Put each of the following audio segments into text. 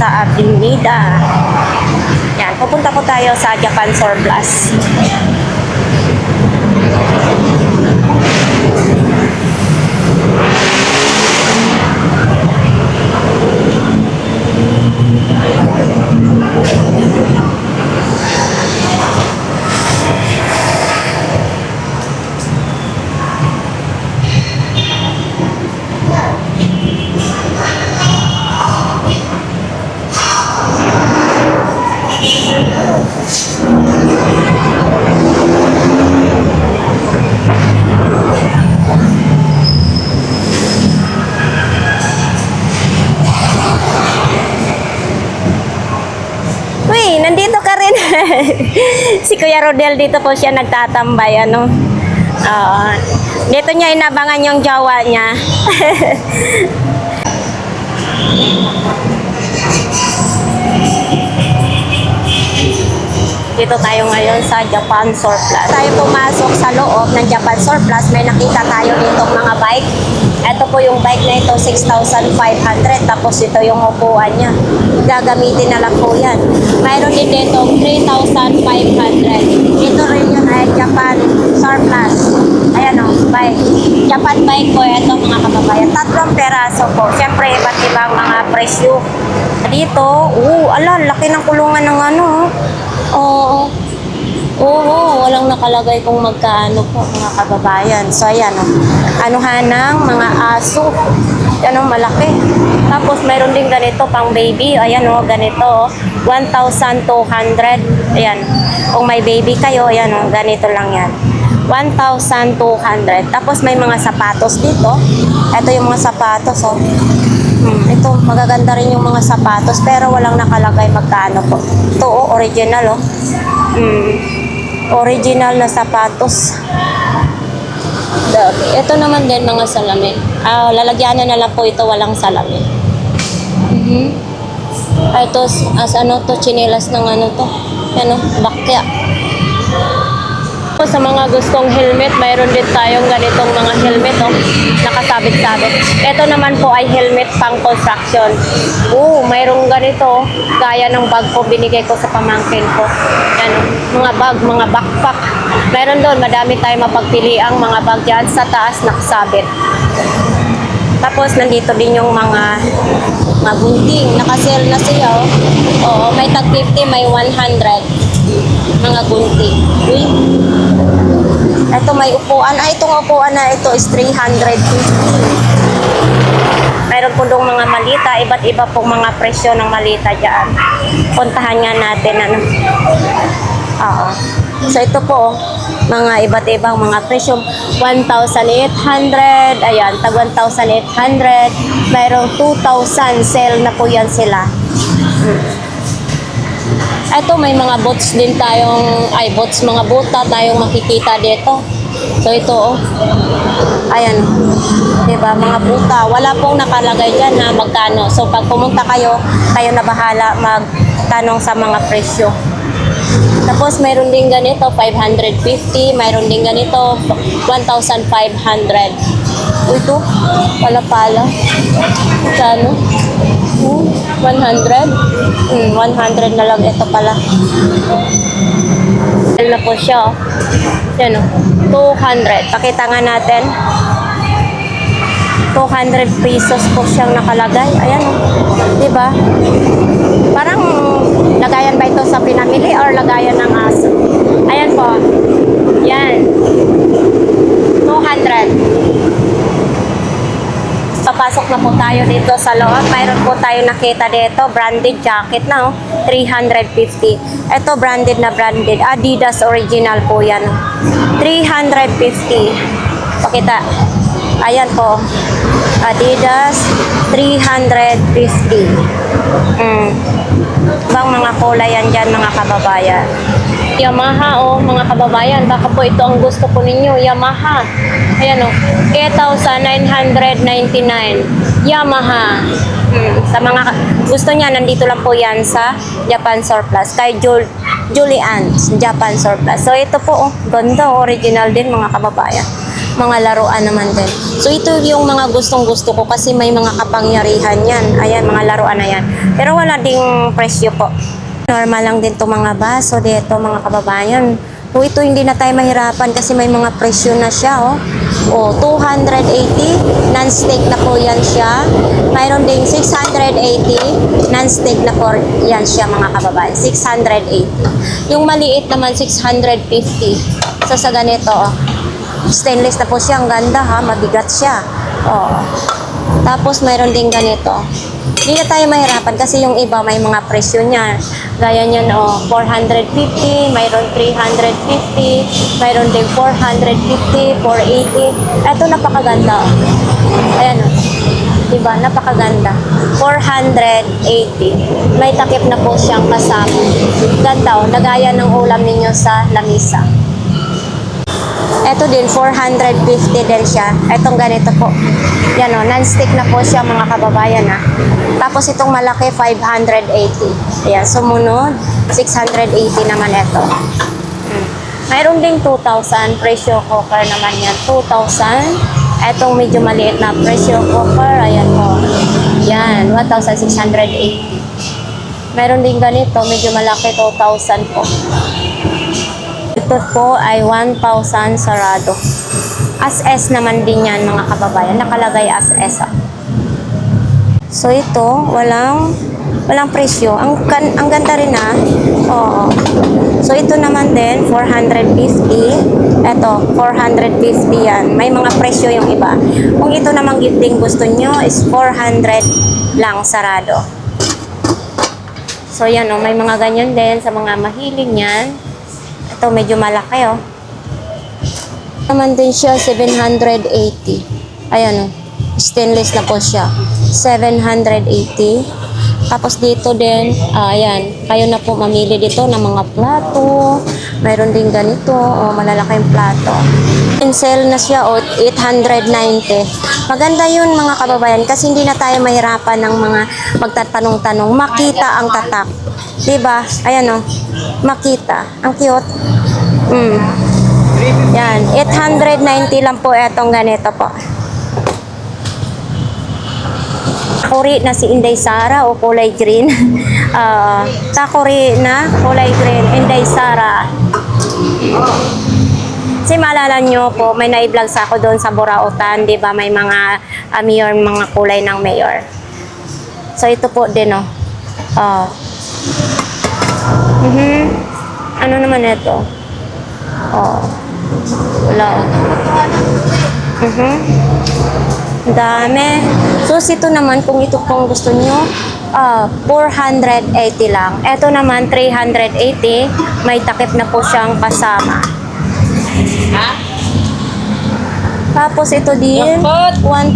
sa Avenida. Yan, pupunta po tayo sa Japan Surplus. Uy, nandito ka rin. Si Kuya Rodel dito po siya nagtatambay, ano. Dito niya inabangan yung jowa niya. Dito tayo ngayon sa Japan Surplus. Tayo pumasok sa loob ng Japan Surplus. May nakita tayo dito mga bike. Ito po yung bike na ito, 6,500. Tapos ito yung upuan niya. Gagamitin na lang po yan. Mayroon din dito 3,500. Ito rin yun ay Japan Surplus. Ayan o, bike. Japan bike po ito mga kababayan. 3 peraso po. Siyempre, iba't ibang mga presyo. Dito, laki ng kulungan ng ano. Walang nakalagay kung magkaano po mga kababayan. So ayan anuhan ng mga aso. Yan malaki. Tapos mayroon din ganito pang baby. Ayan ganito 1,200. Ayan. Kung may baby kayo, ayan ganito lang yan. 1,200. Tapos may mga sapatos dito. Ito yung mga sapatos ito, magaganda rin yung mga sapatos pero walang nakalagay magkano po. Ito original original na sapatos. Ito naman din mga salamin. Lalagyan na lang po ito, walang salamin. Ito chinelas ng bakya. Sa mga gustong helmet, mayroon din tayong ganitong mga helmet nakasabit-sabit. Ito naman po ay helmet pang construction. Mayroong ganito, gaya ng bag po binigay ko sa pamangkin ko. Mga bag, mga backpack. Mayroon doon, madami tayong mapagpiliang mga bag dyan sa taas nakasabit. Tapos nandito din yung mga gunting, nakasale na siya may tag 50, may 100 mga gunting. Ito may upuan. Itong upuan na ito is 350. Mayroon po dong mga malita. Iba't iba pong mga presyo ng malita dyan. Puntahan nga natin. So ito po, mga iba't ibang mga presyo. 1,800. Ayan, tag 1,800. Mayroong 2,000. Sale na po yan sila. Ito may mga bots din tayong, mga buta tayong makikita dito. So ito ayan, diba, mga buta. Wala pong nakalagay dyan na magkano. So pag pumunta kayo na bahala magtanong sa mga presyo. Tapos mayroon din ganito 550, mayroon din ganito 1,500. Ito pala kano 100 100 na lang ito pala. Na po siya yan 200. Pakita nga natin 200 pesos po siyang nakalagay. Ayan diba, parang lagayan ba ito sa pinamili or lagayan ng aso? Ayan po, yan 200. Papasok na po tayo dito sa loob. Mayroon po tayo nakita dito, branded jacket na 350. Ito branded na branded. Adidas original po yan. 350. Pakita. Ayan po. Adidas 350. Bang mga kulay yan dyan mga kababayan. Yamaha mga kababayan, baka po ito ang gusto po ninyo. Yamaha, ayan 8,999 Yamaha. Sa mga gusto niya, nandito lang po yan sa Japan Surplus kay Julian Japan Surplus. So ito po ganda, original din mga kababayan. Mga laruan naman din. So ito yung mga gustong gusto ko kasi may mga kapangyarihan yan. Ayan, mga laruan na yan. Pero wala ding presyo po. Normal lang din to mga baso dito mga kababayan. So ito hindi na tayo mahirapan kasi may mga presyo na siya oh. Oh, 280 non-stick na po yan siya. Mayroon ding 680 non-stick na po yan siya mga kababayan. 680. Yung maliit naman 650. So sa ganito oh. Stainless na po siya. Ang ganda ha. Mabigat siya. Oh. Tapos mayroon din ganito. Hindi na tayo mahirapan kasi yung iba may mga presyo niya. Gaya niyan oh, 450, mayroon 350, mayroon din 450, 480. Ito napakaganda. Ayan oh. Diba? Napakaganda. 480. May takip na po siyang kasama. Ganda oh. Nagaya ng ulam ninyo sa lamisa. Ito din, 450 din siya. Itong ganito po. Yan o, non-stick na po siya mga kababayan ha. Tapos itong malaki, 580. Ayan, sumunod, 680 naman ito. Mayroon ding 2,000, pressure cooker naman yan, 2,000. Itong medyo maliit na pressure cooker, ayan po. Yan, 1,680. Mayroon din ganito, medyo malaki, 2,000 po. Ito po ay 1,000 sarado. As S naman din yan mga kababayan. Nakalagay as S. So ito, walang presyo. Ang ganda rin ha. Oo. So ito naman din, 450. Ito, 450 yan. May mga presyo yung iba. Kung ito namang gifting gusto nyo is 400 lang sarado. So yan o, may mga ganyan din sa mga mahilig yan. Ito medyo malaki oh. Naman din siya 780. Ayan oh. Stainless na po siya. 780. Tapos dito din, ayan, kayo na po mamili dito ng mga plato. Mayroon din ganito, oh, malalaking plato. In sale na siya oh, 890. Maganda yun mga kababayan kasi hindi na tayo mahirapan ng mga magtatanong-tanong. Makita ang tatak. Diba? Ayan oh. Makita. Ang cute. Yan. 890 lang po etong ganito po. Takuri na si Inday Sara o kulay green. Takuri na kulay green. Inday Sara. Kasi maalala nyo po, may na-vlog sa ako doon sa Burautan. Diba? May mga mayor, mga kulay ng mayor. So ito po din oh. Ano naman ito? Oh. Wala. Dami. So, ito naman, kung ito pong gusto nyo, 480 lang. Ito naman, 380. May takip na po siyang kasama. Tapos, ito din, 1,000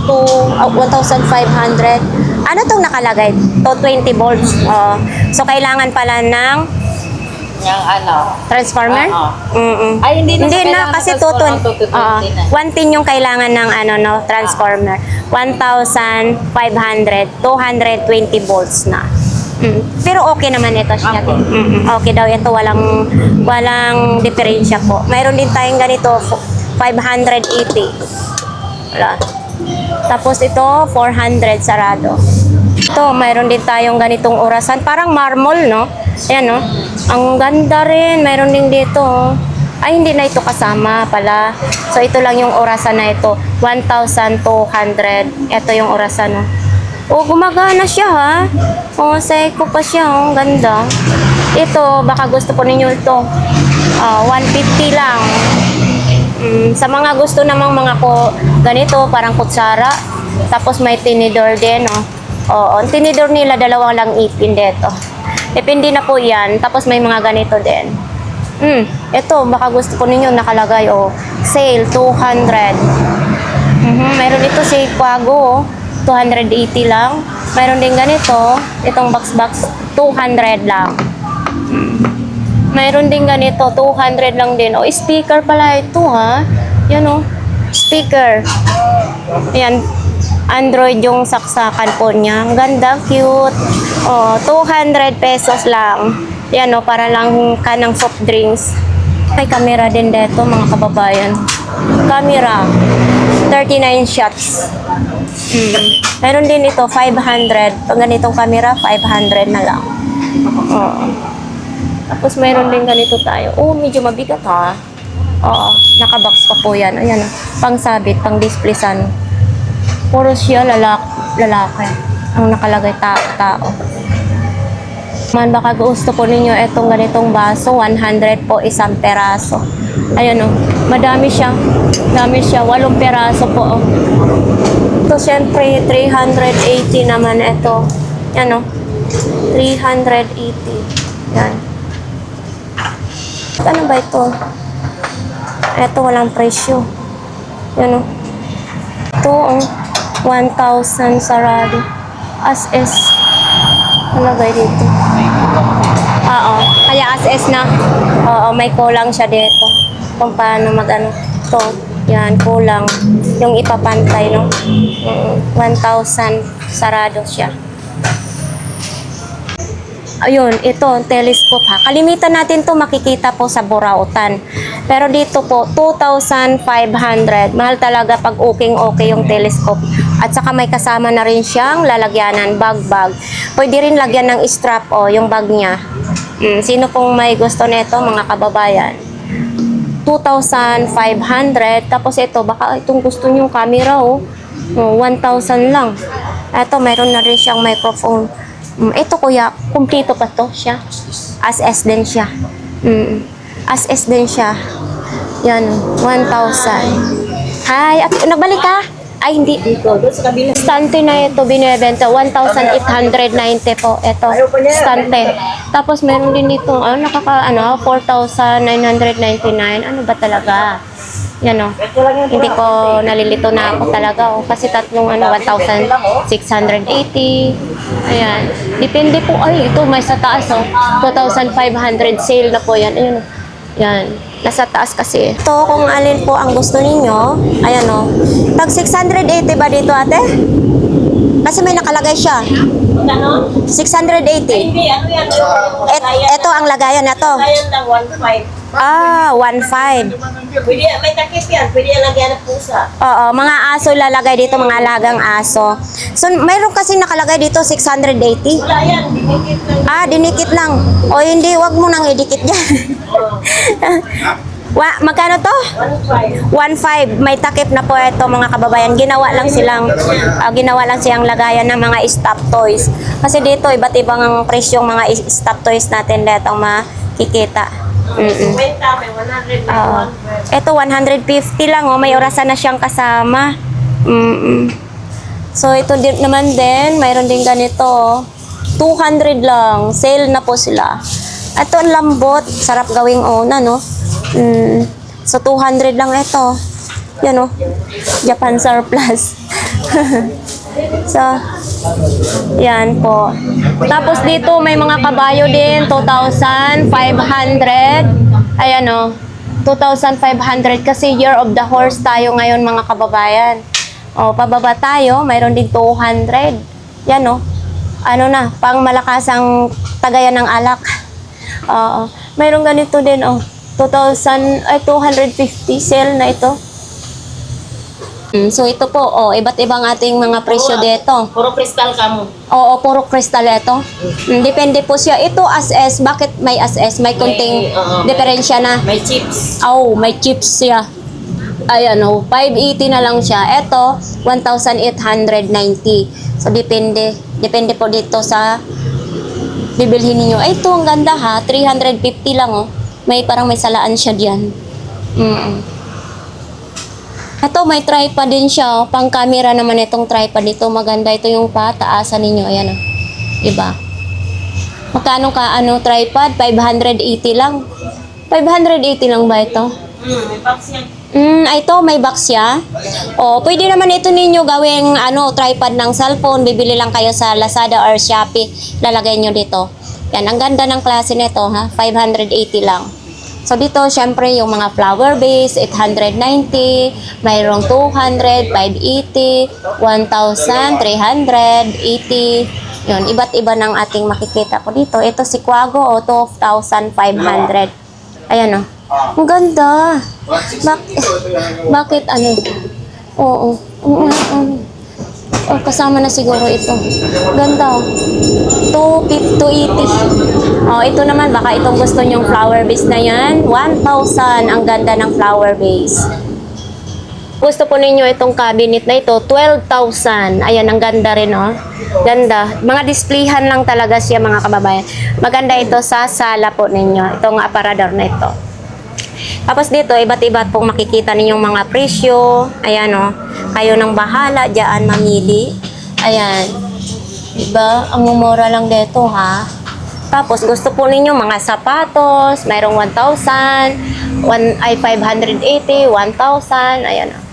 to 1,500. Ano itong nakalagay? To 20 volts. So, kailangan pala ng yung ano? transformer? Ay, hindi na kasi 220. 110 yung kailangan ng transformer. 1,500, 220 volts na. Pero okay naman ito siya. Okay daw ito, walang diferensya po. Mayroon din tayong ganito, 580. Wala. Tapos ito, 400 sarado. Ito, mayroon din tayong ganitong orasan. Parang marble, no? Ayan, no? Ang ganda rin. Mayroon din dito, oh. Ay, hindi na ito kasama pala. So, ito lang yung orasan na ito. 1,200. Ito yung orasan, no? Oh, gumagana siya, ha? Oh, seco pa siya, oh. Ang ganda. Ito, baka gusto po ninyo ito. 150 lang. Sa mga gusto namang mga ganito, parang kutsara. Tapos may tinidor din, oh. Oo, ang tinidor nila, dalawang lang ipin dito. Depende na po yan. Tapos may mga ganito din. Ito, baka gusto po ninyo nakalagay, oh. Sale, 200. Mayroon ito si Quago, 280 lang. Mayroon din ganito, itong box, 200 lang. Mayroon din ganito, 200 lang din. O, speaker pala ito, ha? Yan, o. Speaker. Ayan. Android yung saksakan po niya. Ang ganda, cute. O, 200 pesos lang. Yan, o. Para lang ka ng soft drinks. May camera din dito, mga kababayan. camera, 39 shots. Meron din ito, 500. Pag ganitong camera, 500 na lang. Oo. Tapos meron din ganito tayo. Oh, medyo mabigat ha. Oo, nakabox pa po yan. Ayan, pang sabit, pang display san. Puro siya lalaki. Ang nakalagay tao. Man, baka gusto po ninyo itong ganitong baso, 100 po isang peraso. Ayan o, madami siya. Dami siya, 8 peraso po. Oh. Ito, syempre, 380 naman ito. Yan o, 380. Yan. Ano ba ito? Ito, walang presyo. Yan o. Ito, 1,000 sarado. As is. Nalagay dito. Oo. Kaya as is na. Oo, may kulang siya dito. Kung paano mag-ano. Ito. Yan, kulang. Yung ipapantay, no? 1,000 sarado siya. Ayun, ito, telescope ha. Kalimitan natin to makikita po sa Burautan. Pero dito po, 2,500. Mahal talaga pag okay yung telescope. At saka may kasama na rin siyang lalagyanan, bag. Pwede rin lagyan ng strap, yung bag niya. Sino pong may gusto nito, mga kababayan? 2,500. Tapos ito, baka itong gusto niyong camera, 1,000 lang. Ito, mayroon na rin siyang microphone. Ito kuya, kumpleto pa to siya. As-S din siya. As-S din siya. Yan, 1,000. Hi, nagbalik ka? Ay, hindi. Stante na ito, binibenta. 1,890 po. Ito, stante. Tapos, meron din dito, 4,999. Ano ba talaga? Yan hindi ko nalilito na ako talaga. Kasi tatlong 1,680. Ayan. Depende po. Ay, ito may sa taas 2,500 sale na po yan. Ayun. Yan. Nasa taas kasi. Ito kung alin po ang gusto ninyo. Ayan Tag 680 ba dito ate? Kasi may nakalagay siya. 680. Hindi, ano yan? Ito ang lagayan na to. Lagayan lang, 1.5. 1.5. Pwede, may takip yan. Pwede yan lagyan ng pusa. Oo, mga aso lalagay dito, mga alagang aso. So, mayroon kasi nakalagay dito 680. Wala yan, dinikit lang. Dinikit lang. O hindi, wag mo nang idikit yan. Magkano to? 1.5. 1.5. May takip na po ito mga kababayan. Ginawa lang silang lagayan ng mga stop toys. Kasi dito, iba't ibang presyong mga stop toys natin dito makikita. 50, may 100, may 100. Ito 150 lang may orasan na siyang kasama. So ito din naman din, mayroon din ganito 200 lang, sale na po sila. Ito ang lambot, sarap gawing una So 200 lang ito. Yan Japan surplus. So, yan po. Tapos dito may mga kabayo din, 2,500. Ayan 2,500 kasi year of the horse tayo ngayon mga kababayan. Pababa tayo, mayroon din 200. Yan ano na, pang malakasang tagayan ng alak. Mayroon ganito din 250 sale na ito. So ito po, iba't ibang ating mga presyo dito. Puro kristal ka mo. Oo, puro kristal ito. Depende po siya. Ito as-S, bakit may as-S? May kunting diferensya na. May chips. May chips siya. Ayan 580 na lang siya. Ito, 1,890. So depende. Depende po dito sa bibilhin niyo. Ito, ang ganda ha. 350 lang May parang may salaan siya diyan. Ito, may tripod din siya. Pang camera naman itong tripod dito. Maganda ito yung pataasan ninyo. Ayan Iba. Magkano ka tripod? 580 lang. 580 lang ba ito? May box yan. Ito, may box siya. Pwede naman ito ninyo gawing tripod ng cellphone. Bibili lang kayo sa Lazada or Shopee. Lalagay nyo dito. Yan, ang ganda ng klase nito, 580 lang. So dito, syempre, yung mga flower base, 890, mayroong 200, 580, 1,000, 380. Yun, iba't iba ng ating makikita po dito. Ito si Quago, 2,500. Ayan Ang ganda. Bakit ano? Oo. Oh, kasama na siguro ito. Ganda. 280. Oh, ito naman, baka itong gusto nyong flower base na yan. 1,000. Ang ganda ng flower base. Gusto po ninyo itong cabinet na ito, 12,000. Ayan, ang ganda rin, oh. Ganda. Mga displayhan lang talaga siya, mga kababayan. Maganda ito sa sala po ninyo. Itong aparador na ito. Tapos dito, iba't iba pong makikita ninyong mga presyo. Ayan, oh. Kayo nang bahala diyan mamili. Ayan. Diba? Ang mumura lang dito, ha? Tapos, gusto po ninyo mga sapatos. Mayroong 1,000. 580, 1,000. Ayan, oh.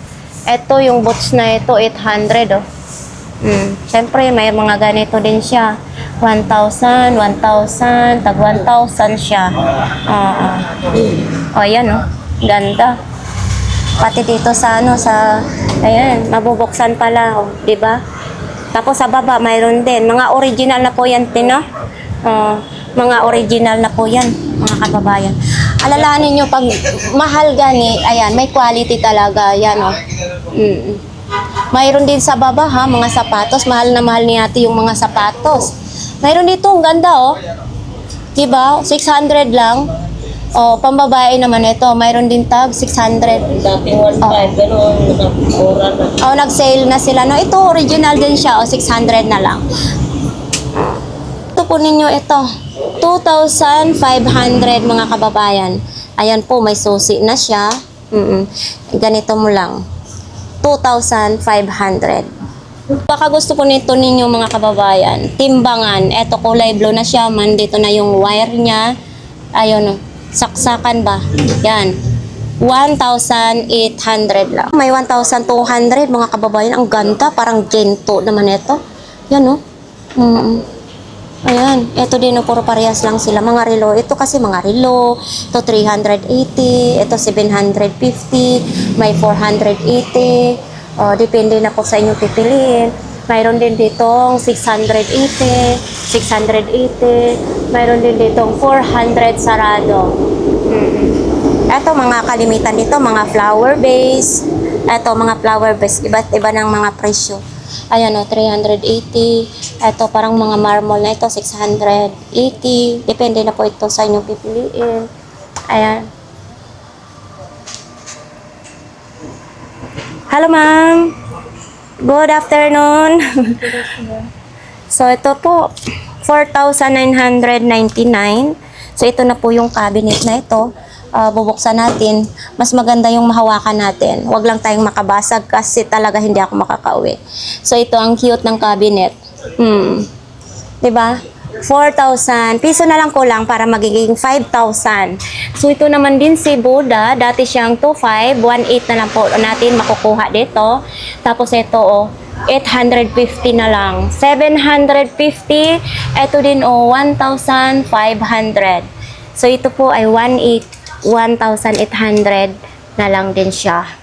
Ito, yung boots na ito, 800, oh. Siyempre, may mga ganito din siya. 1,000, 1,000, tag 1,000 siya. O, ayan, oh. Ganda. Pati dito sa, ayan, mabubuksan pala, oh. Diba? Tapos sa baba, mayroon din. Mga original na po yan, Tino. Mga original na po yan, mga kababayan. Alalahanin nyo, pag mahal gani, ayan, may quality talaga. Yan, oh. Mayroon din sa baba, ha, mga sapatos. Mahal na mahal ni ate yung mga sapatos. Mayroon dito, ang ganda, oh. Diba? 600 lang. Oh, pambabae naman ito. Mayroon din tag, 600. Dating 1,500, gano'n, nag-mura na. Oh, nag-sale na sila. No, ito, original din siya. Oh, 600 na lang. Ito po ninyo ito. 2,500 mga kababayan. Ayan po, may susi na siya. Ganito mo lang. 2,500. Baka gusto po nito ninyo mga kababayan. Timbangan. Ito, kulay blue na siya. Man, dito na yung wire niya. Ayun, saksakan ba? Yan. 1,800 lang. May 1,200 mga kababayan. Ang ganda. Parang gento naman ito. Yan, oh. Ayan. Ito din, puro parehas lang sila. Mga relo. Ito kasi mga relo. Ito 380. Ito 750. May 480. Depende na po sa inyo pipiliin. Mayroon din ditong 680. 680. Mayroon din ditong 400 sarado. Ito, mga kalimitan dito. Mga flower base. Ito, mga flower base. Iba't iba ng mga presyo. Ayan, 380. Ito, parang mga marble na ito, 680. Depende na po ito sa inyong pipiliin. Ayan. Hello, ma'am. Good afternoon. So, ito po, 4,999. So, ito na po yung cabinet na ito. Bubuksan natin. Mas maganda yung mahawakan natin. Huwag lang tayong makabasag kasi talaga hindi ako makakauwi. So, ito ang cute ng cabinet. Diba? 4,000. Piso na lang kulang para magiging 5,000. So, ito naman din si Buddha. Dati siyang 2,500. 1,800 na lang po natin makukuha dito. Tapos ito, 850 na lang. 750. Ito din, 1,500. So, ito po ay 1,800 na lang din siya.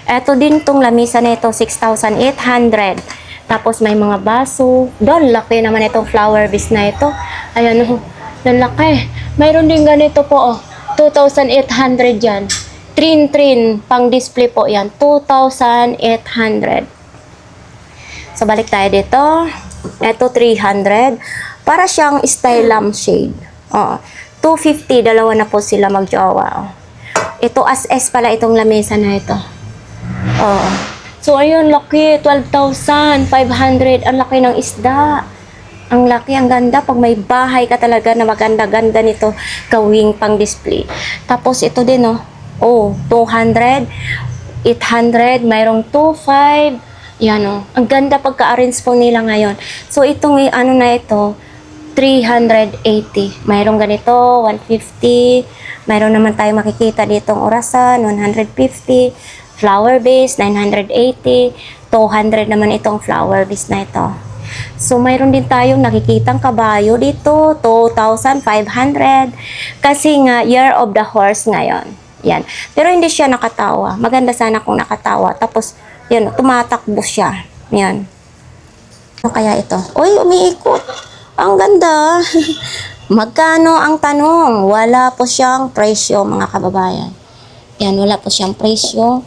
Ito din tong lamisa na ito, 6,800. Tapos may mga baso. Doon, laki naman itong flower vase na ito. Ayan, laki. Mayroon din ganito po, 2,800 yan. Trin, pang display po yan. 2,800. So, balik tayo dito. Ito, 300. Para siyang style lampshade. 250, dalawa na po sila magjowa. Ito, as pala itong lamesa na ito. So, ayun, laki. 12,500. Ang laki ng isda. Ang laki, ang ganda. Pag may bahay ka talaga na maganda-ganda nito, gawing pang display. Tapos, ito din, 200, 800, mayroong 2,500. Yan, ang ganda pagka-arrange po nila ngayon. So, itong, na ito, 380. Mayroong ganito, 150. Mayroon naman tayo makikita ditong orasan, 150. Flower base, 980. 200 naman itong flower base na ito. So, mayroon din tayong nakikitang kabayo dito, 2,500. Kasi nga, year of the horse ngayon. Yan. Pero hindi siya nakatawa. Maganda sana kung nakatawa. Tapos, yan, tumatakbo siya. Yan. Ano kaya ito? Uy, umiikot. Ang ganda. Magkano ang tanong? Wala po siyang presyo, mga kababayan. Yan, wala po siyang presyo.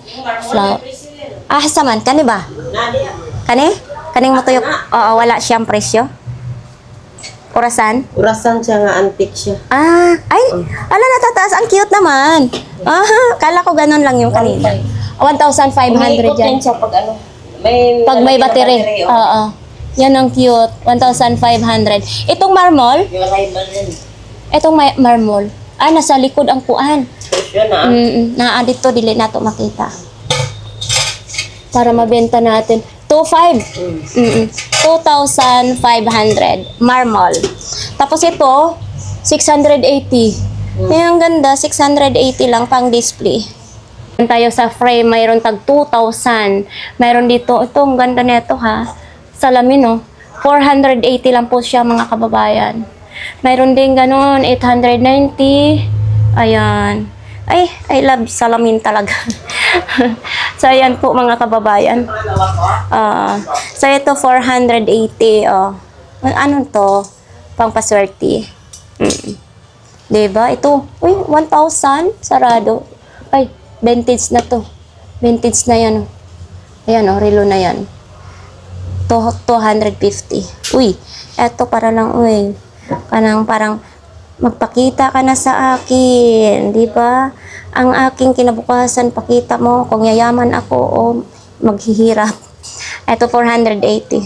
Flower. Ah, saman, kani ba? Kani? Kaning mo tuyok? Oo, wala siyang presyo. Orasan? Urasan siya nga antique siya. Ah, ay, ala natataas. Ang cute naman. Ah, kala ko ganun lang yung kanina. 1,500 Umiikot yan. yan siya pag ano. Pag may battery. oh. Oo. Yan ang cute. 1,500. Itong marmol? Yung rival yan. Itong marmol. Ah, nasa likod ang kuan. Presyo na. Naa dito, dili nato makita. Para mabenta natin. 2,500. 2,500. Marmol. Tapos ito, 680. Ang ganda, 680 lang pang display. Tayo sa frame, mayroon tag 2,000. Mayroon dito, ito, ang ganda nito ha. Salamin, no? 480 lang po siya, mga kababayan. Mayroon din ganun, 890. Ayan. Ay, I love salamin talaga. So, ayan po, mga kababayan. So, ito, 480. Oh. Ano to? Pangpaswerte. Diba? Ito, uy, 1,000. Sarado. Ay, vintage na to. Vintage na yan. Ayan, oh, relo na yan. 250. Uy, eto para lang, uy. Kanang parang magpakita ka na sa akin, di ba? Ang aking kinabukasan, pakita mo kung yayaman ako o maghihirap. Eto, 480.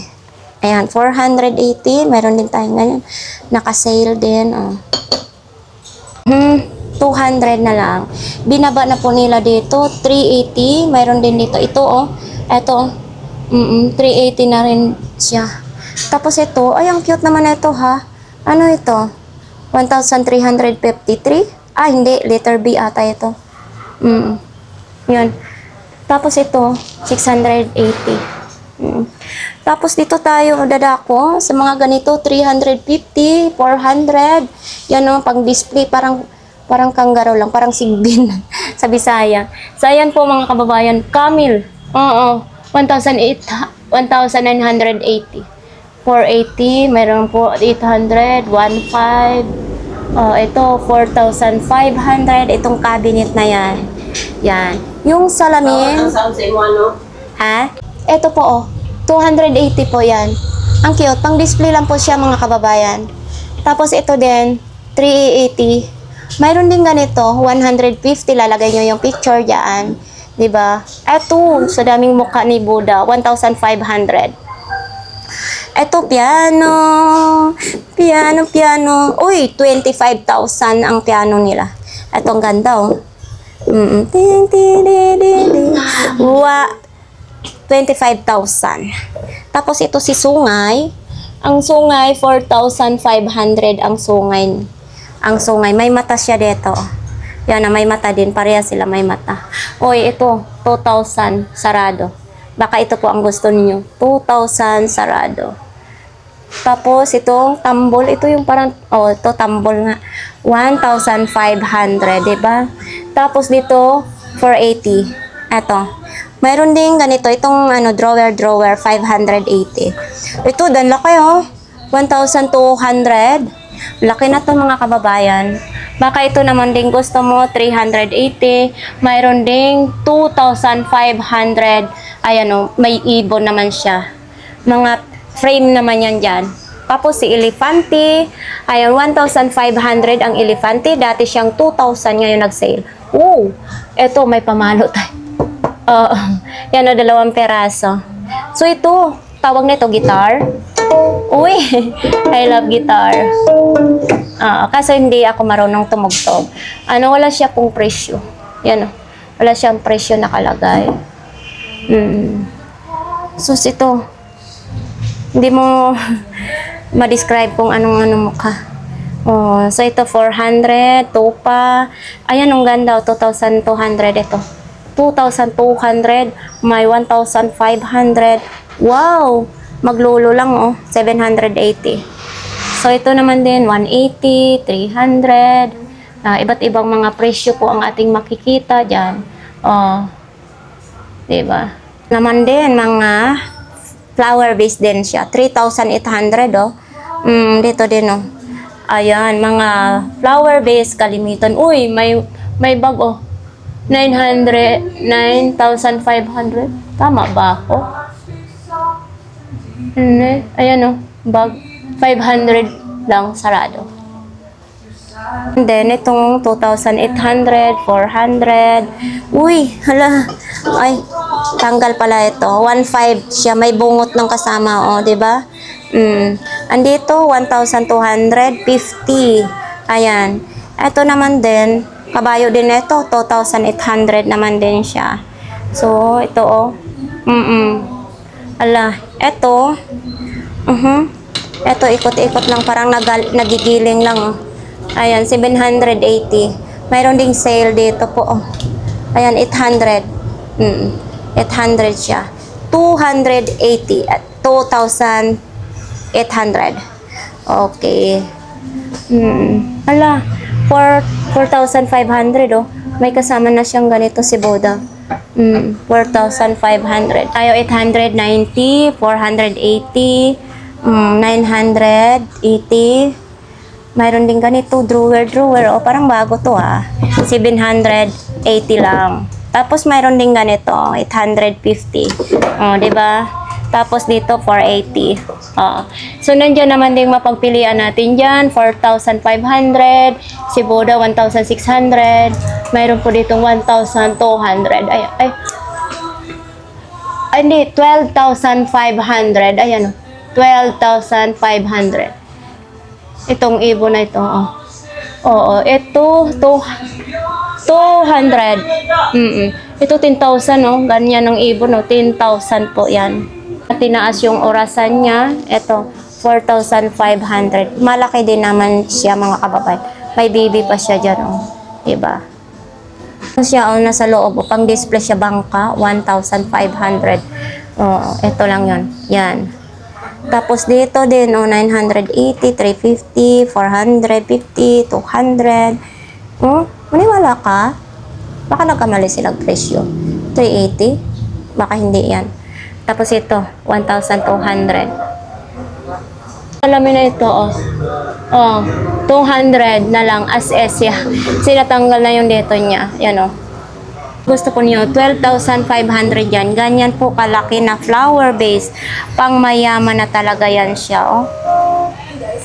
Ayan, 480. Meron din tayo ngayon. Naka-sale din, oh. 200 na lang. Binaba na po nila dito, 380. Mayroon din dito. Ito, oh. Eto, 380 na rin siya. Tapos ito, ay, ang cute naman ito, ha. Ano ito? 1,353? Ah, hindi. Letter B ata ito. Yun. Tapos ito, 680. Tapos dito tayo dadako sa mga ganito, 350, 400. Yan o, pang display, parang kangaroo lang, parang sigbin sa Bisaya. So, ayan po, mga kababayan, Camel. Oo, 1,980. 480, mayroon po 800, 1,500. Oh, ito 4,500. Itong cabinet na yan. Yan. Yung salamin. Ang sound sa imo ano? Ha? Ito po, oh. 280 po yan. Ang cute. Pang display lang po siya, mga kababayan. Tapos ito din, 380. Mayroon din ganito, 150. Lalagay nyo yung picture dyan. Diba? Ito, sa daming mukha ni Buddha, 1,500. Ito, piano. Piano. Uy, 25,000 ang piano nila. Ito, ang ganda, oh. 25,000. Tapos ito si sungay. Ang sungay, 4,500 ang sungay. Ang sungay, may mata siya dito. Yan na, may mata din. Pareha sila may mata. Uy, ito, 2,000 sarado. Baka ito po ang gusto niyo. 2,000 sarado. Tapos, itong tambol. Ito yung parang, oh, ito tambol nga. 1,500, diba? Tapos dito, 480. Ito. Mayroon din ganito. Itong, drawer, 580. Ito, dan laki, oh. 1,200. Laki na to, mga kababayan. Baka ito naman din gusto mo, 380. Mayroon ding 2,500. Ayan, oh, may ibon naman siya. Mga frame naman yan dyan. Tapos si Elefante, ayan, 1,500 ang Elefante. Dati siyang 2,000, ngayon nag-sale. Oh, eto, may pamalo tayo. Yan o, 2 peraso. So ito, tawag nito guitar. Uy, I love guitar. Kaso hindi ako marunong tumugtog. Wala siya pong presyo. Yan o, wala siyang presyo nakalagay. Sus, ito. Hindi mo ma-describe kung anong mukha. Oh, so ito 400, tupa. Ayan, ang ganda, 2,200 ito. 2,200, may 1,500. Wow! Maglulo lang, oh, 780. So ito naman din 180, 300. Iba't ibang mga presyo po ang ating makikita diyan. Oh. 'Di ba? Naman din mga flower base din siya. 3,800, oh. Dito din, oh. Ayan, mga flower base kalimitan. Uy, may bag oh. 9,500. Tama ba ako? Hindi. Ayan oh, bag. 500 lang sarado. And then, itong 2,800, 400. Uy, hala. Ay, tanggal pala ito. 1,500 siya. May bungot ng kasama, oh, di ba? Andito, 1,250. Ayan. Ito naman din, kabayo din ito. 2,800 naman din siya. So, ito, oh. Ala, ito. Ito, ikot-ikot lang. Parang nagigiling lang, oh. Ayan, 780. Mayroon ding sale dito po. Oh. Ayan, 800. 800 siya. 280 at 2,800. Okay. Ala, 4,500 oh. May kasama na siyang ganito si Boda. 4,500. Tayo 890, 480, 980. Mayroon din ganito, drawer. O, parang bago to ha. 780 lang. Tapos mayroon din ganito, 850. O, diba? Tapos dito, 480. O. So, nandiyan naman din mapagpilian natin dyan. 4,500. Si Boda, 1,600. Mayroon po ditong 1,200. Ay, hindi, 12,500. Ayan o. 12,500. Itong ibon na ito, oh. Oo, ito, 200. Ito, 10,000, oh. Ganyan ang ibon, oh. 10,000 po yan. Tinaas yung orasan niya. Ito, 4,500. Malaki din naman siya, mga kababayan. May baby pa siya dyan, oh. Diba? Siya, oh, nasa loob, oh. Pang display siya bangka, 1,500. Oo, ito lang yun. Yan. Tapos dito din, oh, 980, 350, 450, 200. Maniwala ka? Baka nagkamali silang presyo. 380? Baka hindi yan. Tapos ito, 1,200. Alamin na ito, oh. Oh, 200 na lang as is yan. Sinatanggal na yung dito niya. Yan, oh. Gusto ko niyo, 12,500 yan. Ganyan po kalaki na flower base. Pang mayaman na talaga yan siya, oh.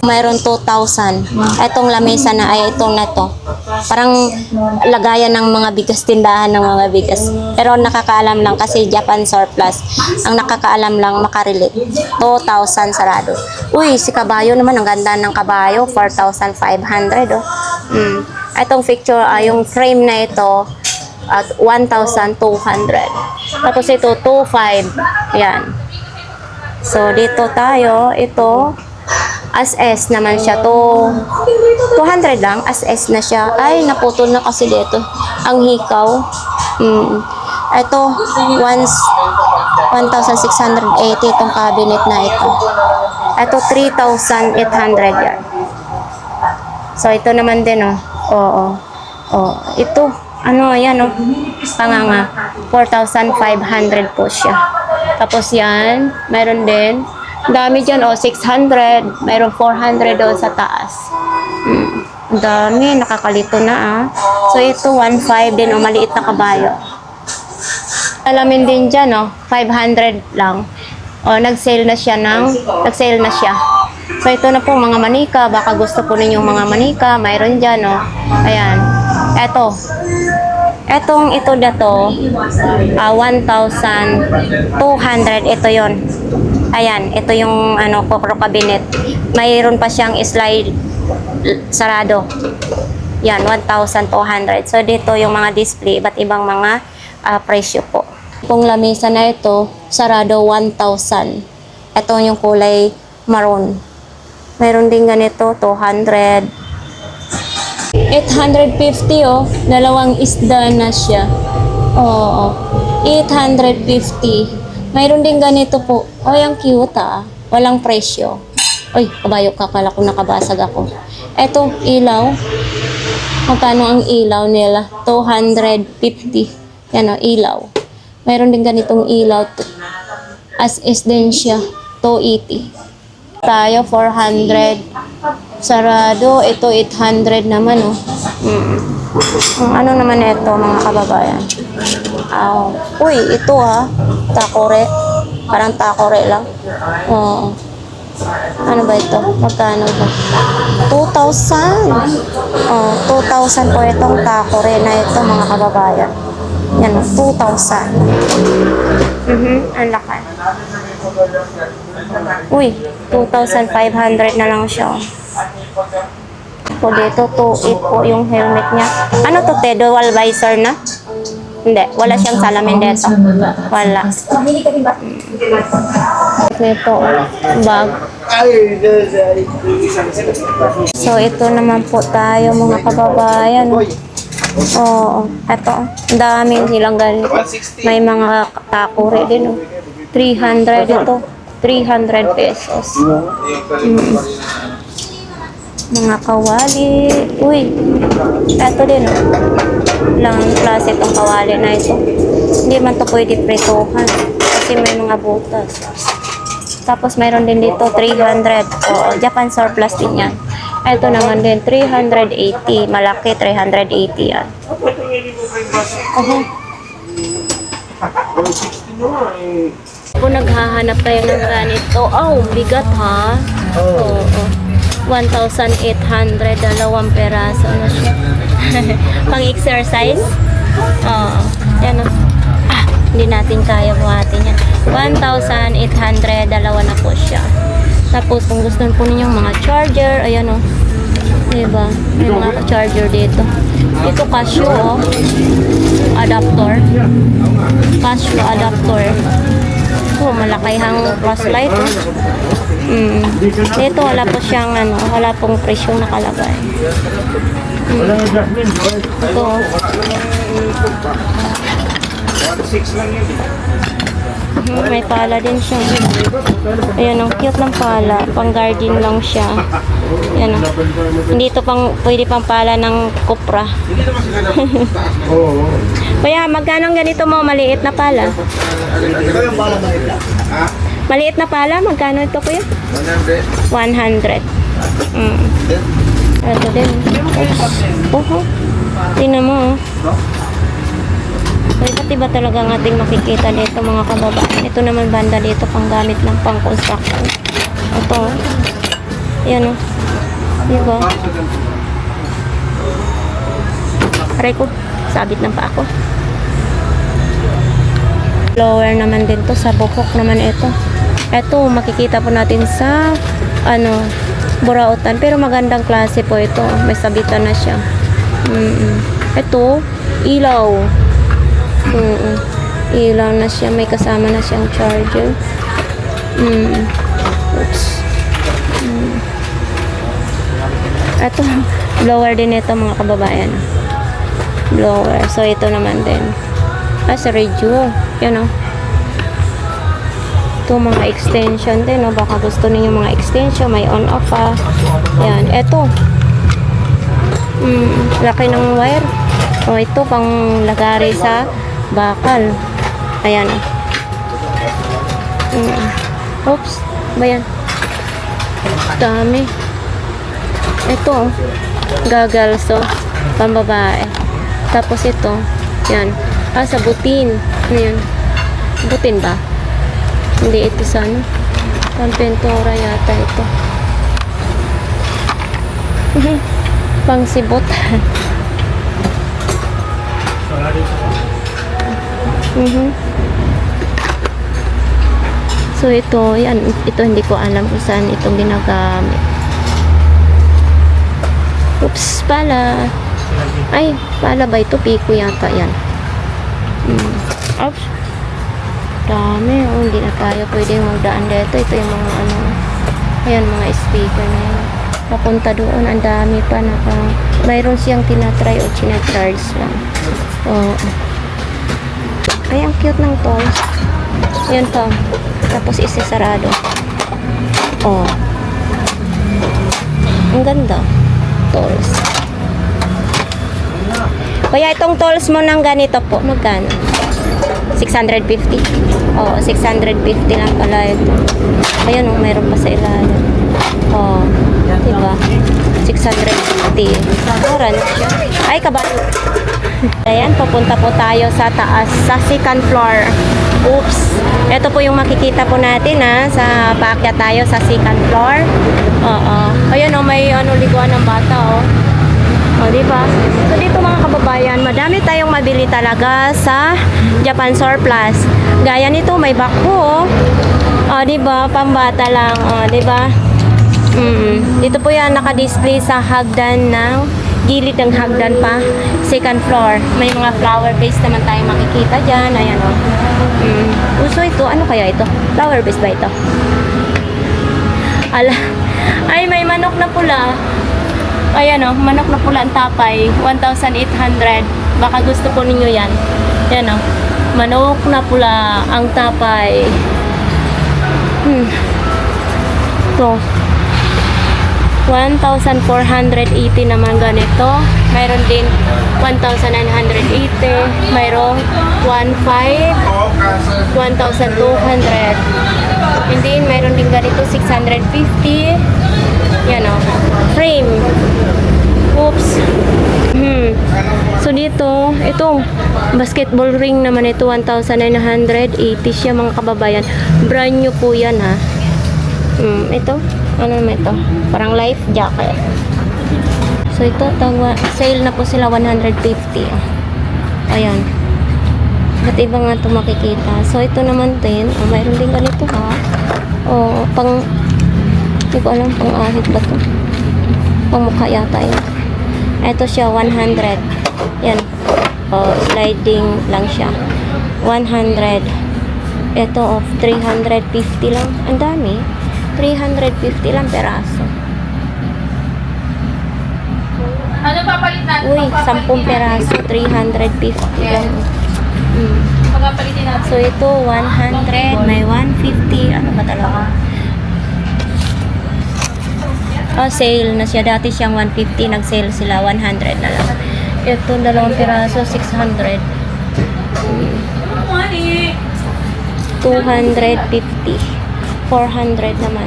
Mayroon 2,000. Itong lamesa na, ay itong na to. Parang lagayan ng mga bigas, tindahan ng mga bigas. Pero nakakaalam lang kasi Japan surplus. Ang nakakaalam lang makarelate. 2,000 sarado. Uy, si kabayo naman, ang ganda ng kabayo. 4,500, oh. Itong picture, yung frame na ito, at 1,200. Tapos ito, 2,500. Yan. So, dito tayo. Ito, as S naman siya. 200 lang. As S na siya. Ay, naputol na kasi dito. Ang hikaw. Ito, 1,680 itong cabinet na ito. Ito, 3,800 yan. So, ito naman din, oh. Oo. Oh, ito. Ano, yan, oh. Panganga. 4,500 po siya. Tapos yan, mayroon din. Dami dyan, oh, 600. Mayroon 400 doon sa taas. Dami, nakakalito na, ah. So, ito, 1,500 din, oh, maliit na kabayo. Alamin din dyan, oh, 500 lang. Oh, nag-sale na siya. So, ito na po, mga manika. Baka gusto po ninyong mga manika. Mayroon dyan, oh. Ayan. Etong ito na to, 1,200. Ito yon. Ayan, ito yung kokro cabinet. Mayroon pa siyang slide sarado. Yan, 1,200. So, dito yung mga display, iba't ibang mga presyo po. Itong lamesa na ito, sarado 1,000. Ito yung kulay maroon. Mayroon din ganito, 200. 850, oh. Dalawang isda na siya. Oo. 850. Mayroon din ganito po. Oh, yung cute, ah. Walang presyo. Uy, kabayo ka. Kala ko nakabasag ako. Eto, ilaw. Magkano ang ilaw nila? 250. Yan, oh, ilaw. Mayroon din ganitong ilaw. As is din siya. 280. Tayo, 400. Sarado. Ito 800 naman, oh. Ano naman ito, mga kababayan? Uy, ito ha. Takore. Parang takore lang. Oo. Ano ba ito? Magkano ba? 2,000. 2,000 po itong takore na ito, mga kababayan. Yan, 2,000. Ang laki. Uy, 2,500 na lang siya. Po dito, 2,800 po yung helmet niya. Ano to, te? Dual visor na? Hindi, wala siyang salamin dito. Wala. Ito, bag. So, ito naman po tayo, mga kababayan. Oo, eto. Ang daming silang ganito. May mga takore din, oh. 300 ito. 300 pesos. Mga kawali. Uy, eto din, oh. Lang klase itong kawali na ito. Hindi man to pwede prituhan kasi may mga butas. Tapos mayroon din dito 300. O, Japan surplus din yan. Ito naman din 380. Malaki 380 yan. Kung naghahanap kayo ng ganito, bigat ha. Oo. 1,800, dalawang peraso na siya. Pang-exercise? Oo. Yan o. Hindi natin kaya buhatin yan. 1,800, dalawa na po siya. Tapos, kung gusto po ninyong mga charger, ayan o. Diba? May mga charger dito. Ito, Casio o. Adapter. Casio adapter. Ito, malaki hang flashlight o. Dito, wala po siyang wala pong presyo nakalagay. Ito. May pala din siya. Ayan, ang cute ng pala. Pang garden lang siya. Ayan, hindi ito pwede pang pala ng kopra. Kaya, magkano ganito mo? Maliit na pala. Maliit na pala, magkano ito kuya? 100. 100. Ito din. Tingnan mo. Iba't iba talaga ang ating makikita dito, mga kababayan. Ito naman banda dito, pang gamit ng pang construction. Ito. Yan o. Diba? Aray ko. Sabit ng pa ako. Blower naman din to. Sa buhok naman ito. Ito, makikita po natin sa Burautan. Pero magandang klase po ito. May sabitan na siya. Ito, ilaw. Ilaw na siya. May kasama na siyang charger. Oops. Ito, blower din ito, mga kababayan. Blower. So, ito naman din. Sa radio. Yan o. Ito, mga extension din, no? Baka gusto ninyo mga extension, may on-off pa. Yan, eto. Laki ng wire. O, ito, pang lagari sa bakal. Ayan. Oops. Ba yan? Dami. Ito, goggles, so, pambabae. Tapos ito, yan. Sa butin. Ano yan? Butin ba? Hindi, ito sa pampentora yata ito. Pang sibot. So ito, yan, ito hindi ko alam kung saan itong ginagamit. Oops, pala. Ay, pala ba ito? Pico yata yan. Oops. Dami, hindi na tayo pwede magdaan dito. Ito yung mga ayan, mga speaker na yan. Papunta doon, ang dami pa. Mayroon siyang tinatry o charge lang. Ay, ang cute ng toys. Yan pa. Tapos isasarado. Ang ganda. Tools. Kaya itong tools mo ng ganito po, magkano? 650. 650 lang pala ito. Ayun, mayroon pa sa ilalim. Diba? 650. Mura na siya. Ay, kabayo. Ayan, papunta po tayo sa taas, sa second floor. Oops. Ito po yung makikita po natin sa paakyat tayo sa second floor. Oo. Ayan may liguan ng bata O, diba? So, dito mga kababayan, madami tayong mabili talaga sa Japan Surplus. Gaya nito, may bako. O, diba? Pambata lang. O, diba? Dito po yan naka-display sa hagdan ng gilid ng hagdan pa. Second floor. May mga flower vase naman tayo makikita dyan. Ayan o. Uso ito. Ano kaya ito? Flower vase ba ito? Ay, may manok na pula. Ayan manok na pula ang tapay, 1,800. Baka gusto po ninyo yan. Ayan manok na pula ang tapay. Ito. 1,480 naman ganito. Mayroon din 1,980. Mayroon 1,500. 1,200. And then, mayroon din ganito 650. Yan frame. Oops. So dito, itong basketball ring naman ito 1,980 siya mga kababayan. Brand new po yan ito, ano naman ito? Parang life jacket. So ito, sale na po sila 150. Ayan. Ba't iba nga ito makikita? So ito naman din, mayroon din ganito hindi ko alam, pang ahit ba ito? Pang mukha yata yun. Ito siya, 100. Yan. Sliding lang siya. 100. Ito, 350 lang. Ang dami. 350 lang peraso. Ano papalit natin? Uy, 10 peraso. 350 lang. Pagpapalitin natin. So, ito, 100. May 150. Ano ba talaga? Sale na siya. Dati siyang 150. Nag-sale sila. 100 na lang. Ito, 2 piraso. 600. 250. 400 naman.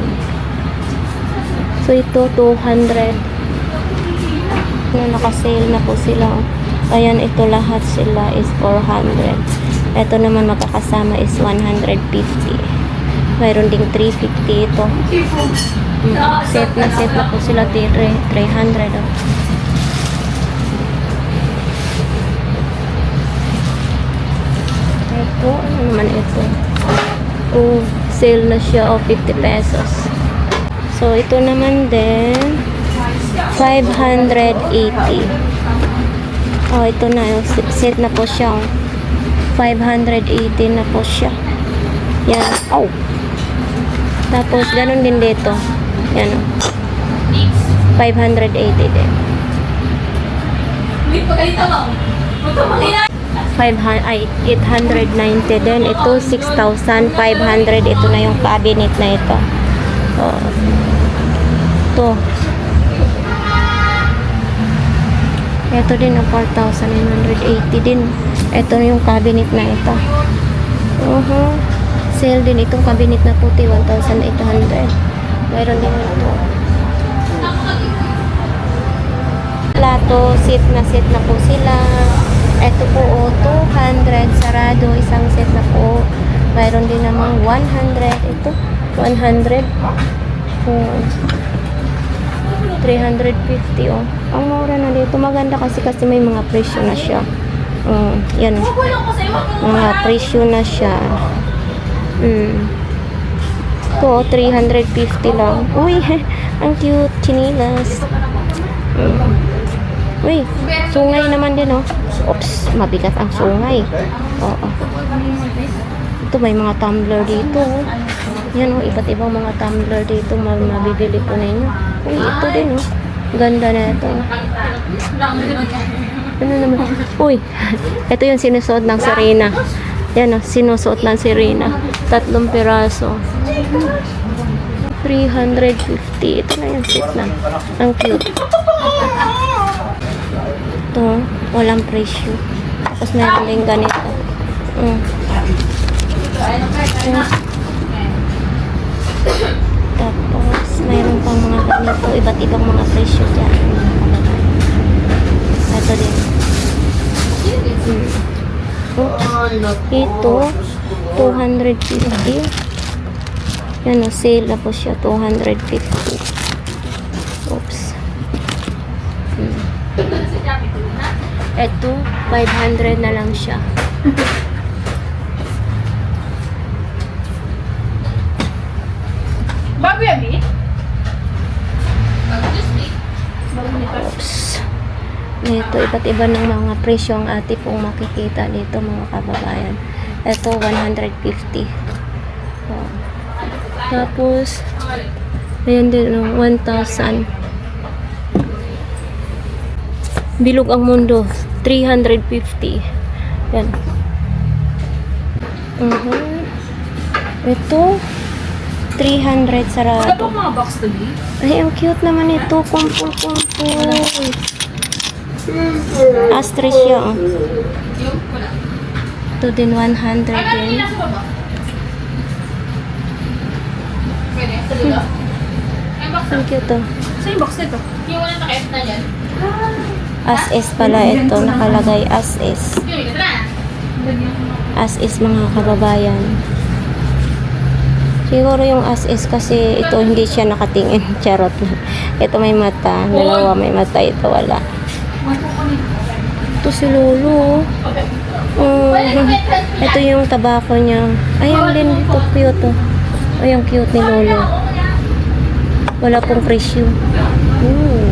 So, ito, 200. Naka-sale na po sila. Ayan, ito lahat sila is 400. Ito naman makakasama is 150. Mayroon ding 350 ito. Set na po sila 300. Ito, ano naman ito? Sale na siya 50 pesos. So, ito naman din 580. Ito na. Set na po siya. 580 na po siya. Yan. Tapos, ganun din dito. Yan. 580 din. 890 din. Ito, 6,500. Ito na yung cabinet na ito. Ito. Ito din, 4,980 din. Ito yung cabinet na ito. Sale din itong cabinet na puti, 1,800. Mayroon din ito. Plato, set na po sila. Ito po, 200. Sarado, isang set na po. Mayroon din namang 100. Ito, 100. 350 Ang mura na dito. Maganda kasi may mga presyo na siya. Yan. Mga presyo na siya. Ito, 350 lang. Uy, ang cute. Chinilas. Uy, sungay naman din Oops, mabigat ang sungay. Ito, may mga tumbler dito. Yan iba't ibang mga tumbler dito. Mabibili po ninyo. Uy, ito din ganda na ito. Ano naman? Uy, ito yung sinusuot ng Serena. Yan sinusuot ng Serena. 3 piraso. 350. Ito na yung set na. Ang cute. Ito, walang presyo. Tapos meron din ganito. Tapos, mayroon pang mga ganito, iba't ibang mga presyo dyan. Ito din. Oops. Ito, 250. Yan o, sale na po siya, 250. Oops. Ito, 500 na lang siya. Bago yan, eh? Oops. Ito, iba't iba ng mga presyo ang ate pong makikita dito mga kababayan. Ito, 150. Oh. Tapos, ayan din, 1,000. Bilog ang mundo, 350. Yan. Ito, 300 Wala sarado. pong mga box to be? Ay, ang cute naman ito. Kumpul-kumpul. Astres siya. Oh. Yung wala. Ito din, 100 Ay, ano din. yung nasa baba? Pwede, sa dulo. Ay, box Ang cute to. Sa yung box nito? Yung walang naka-F na yan. As is pala ito. Nakalagay as is. Yung ito na. As is mga kababayan. Siguro yung as is kasi ito hindi siya nakatingin. Charot. Ito may mata. Dalawa may mata. Ito wala. Ito si Lolo. Ito yung tabako niya. Ayan din ito. Cute. Oh. Ay, ang cute ni Lolo. Wala pong presyo. Ooh.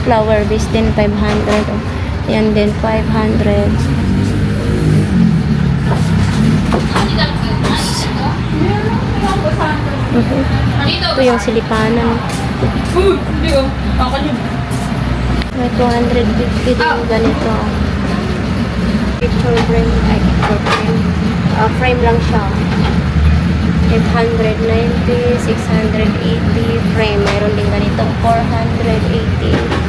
Flower base din 500. Oh. Yan din 500. Ito yung silipanan. Hindi ko. Ako yun. May 250 din ganito. Picture frame. Ay, picture frame. Frame lang siya. 890, 680 frame. Mayroon din ganito 480.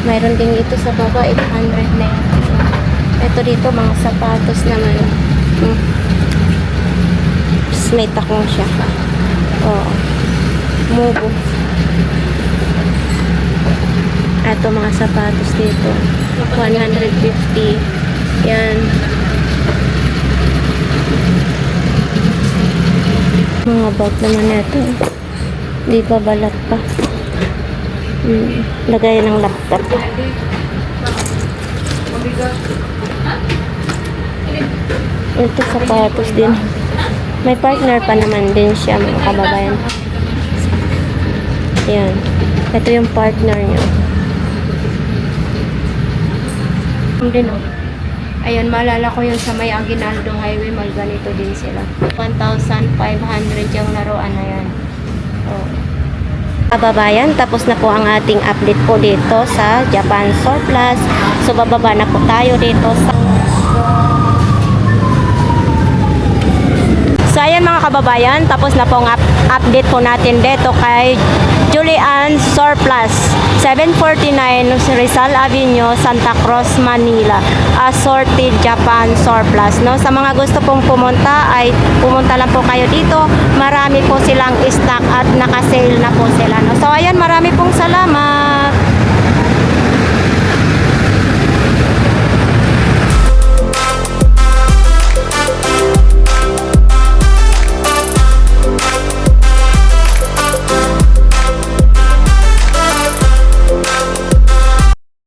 Mayroon din ito sa baba 890. Ito dito mga sapatos naman. Tapos may takong siya. Oo. Mubo. Ito mga sapatos dito. 150. Yan. Mga bag naman ito. Di pa balat pa. Lagay ng laptop. Ito sapatos din. May partner pa naman din siya mga kababayan. Yan. Ito yung partner niya. Din oh. Ayun, maalala ko yun sa may Aguinaldo Highway, ganito din sila. 1,500 yung laruan na yan. Oh. Kababayan, tapos na po ang ating update po dito sa Japan Surplus. So, bababa na po tayo dito sa... So, ayan mga kababayan, tapos na po ang update po natin dito kay Julian Surplus. 749 Rizal Avenue, Santa Cruz, Manila. Assorted Japan Surplus. No? Sa mga gusto pong pumunta ay pumunta lang po kayo dito. Marami po silang stock at naka-sale na po sila. No? So ayan, marami pong salamat.